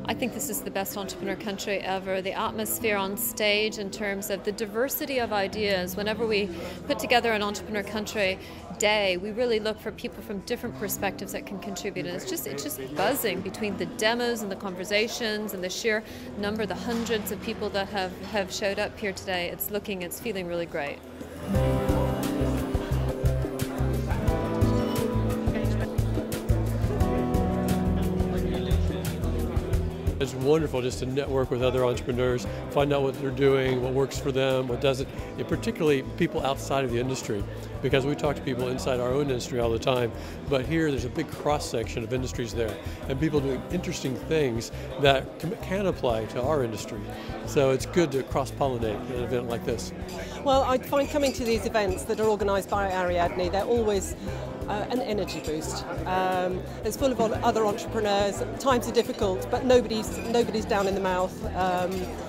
I think this is the best entrepreneur country ever. The atmosphere on stage in terms of the diversity of ideas. Whenever we put together an entrepreneur country day, we really look for people from different perspectives that can contribute. And it's just buzzing between the demos and the conversations and the sheer number, the hundreds of people that have showed up here today. It's feeling really great. It's wonderful just to network with other entrepreneurs, find out what they're doing, what works for them, what doesn't, and particularly people outside of the industry, because we talk to people inside our own industry all the time, but here there's a big cross-section of industries there, and people doing interesting things that can apply to our industry. So it's good to cross-pollinate an event like this. Well, I find coming to these events that are organised by Ariadne, they're always an energy boost. It's full of other entrepreneurs. Times are difficult, but nobody's down in the mouth,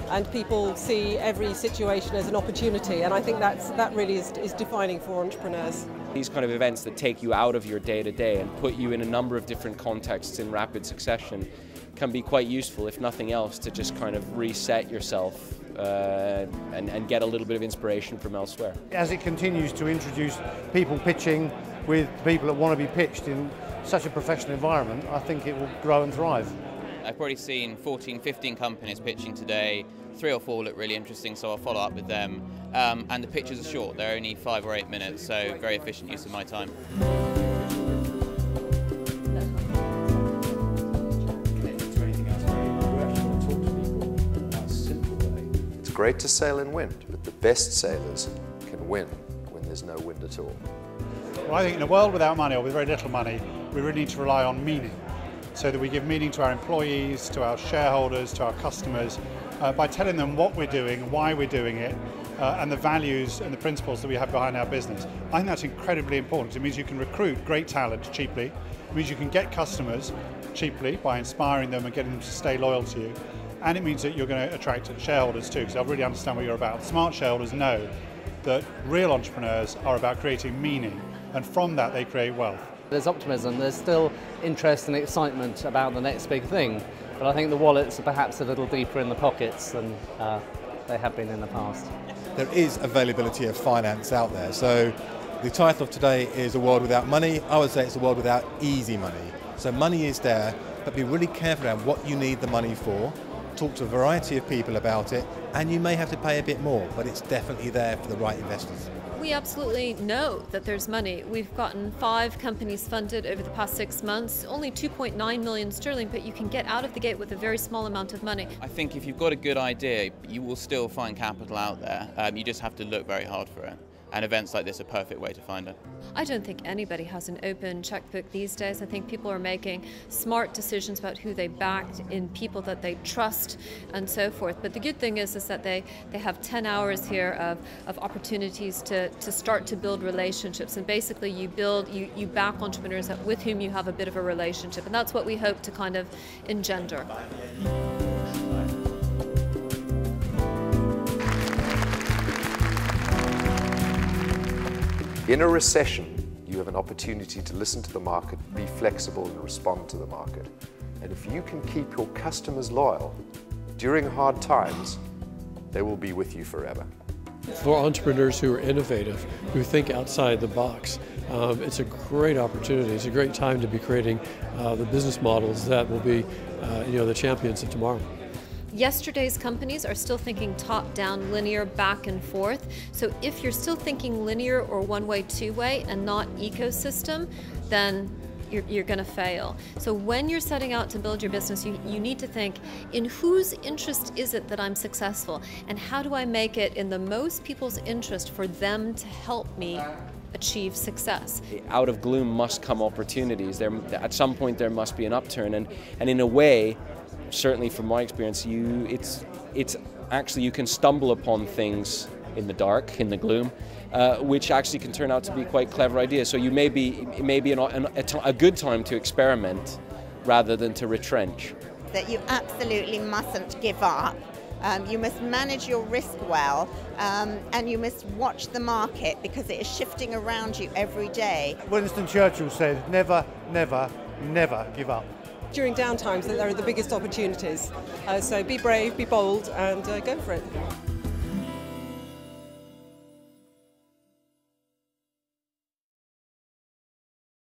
and people see every situation as an opportunity. And I think that really is defining for entrepreneurs. These kind of events that take you out of your day-to-day and put you in a number of different contexts in rapid succession can be quite useful, if nothing else, to just kind of reset yourself and get a little bit of inspiration from elsewhere. As it continues to introduce people pitching with people that want to be pitched in such a professional environment, I think it will grow and thrive. I've already seen 14, 15 companies pitching today. 3 or 4 look really interesting, so I'll follow up with them. And the pitches are short, they're only 5 or 8 minutes, so very efficient use of my time. It's great to sail in wind, but the best sailors can win when there's no wind at all. Well, I think in a world without money, or with very little money, we really need to rely on meaning, so that we give meaning to our employees, to our shareholders, to our customers, by telling them what we're doing, why we're doing it, and the values and the principles that we have behind our business. I think that's incredibly important. It means you can recruit great talent cheaply. It means you can get customers cheaply by inspiring them and getting them to stay loyal to you. And it means that you're going to attract shareholders too, because they'll really understand what you're about. Smart shareholders know that real entrepreneurs are about creating meaning, and from that they create wealth. There's optimism, there's still interest and excitement about the next big thing, but I think the wallets are perhaps a little deeper in the pockets than they have been in the past. There is availability of finance out there, so the title of today is A World Without Money. I would say it's a world without easy money. So money is there, but be really careful around what you need the money for. Talk to a variety of people about it, and you may have to pay a bit more, but it's definitely there for the right investors. We absolutely know that there's money. We've gotten 5 companies funded over the past 6 months, only 2.9 million sterling, but you can get out of the gate with a very small amount of money. I think if you've got a good idea, you will still find capital out there. You just have to look very hard for it. And events like this are a perfect way to find it. I don't think anybody has an open checkbook these days. I think people are making smart decisions about who they backed, in people that they trust, and so forth. But the good thing is that they have 10 hours here of opportunities to start to build relationships. And basically you back entrepreneurs with whom you have a bit of a relationship. And that's what we hope to kind of engender. In a recession, you have an opportunity to listen to the market, be flexible and respond to the market. And if you can keep your customers loyal during hard times, they will be with you forever. For entrepreneurs who are innovative, who think outside the box, it's a great opportunity. It's a great time to be creating the business models that will be the champions of tomorrow. Yesterday's companies are still thinking top-down, linear, back and forth. So if you're still thinking linear or one-way, two-way, and not ecosystem, then you're going to fail. So when you're setting out to build your business, you need to think, in whose interest is it that I'm successful? And how do I make it in the most people's interest for them to help me achieve success? Out of gloom must come opportunities. At some point there must be an upturn, and in a way, certainly from my experience, it's actually you can stumble upon things in the dark, in the gloom, which actually can turn out to be quite clever ideas. So it may be a good time to experiment rather than to retrench. That you absolutely mustn't give up. You must manage your risk well, and you must watch the market because it is shifting around you every day. Winston Churchill said, never, never, never give up. during downtimes that there are the biggest opportunities. So be brave, be bold, and go for it.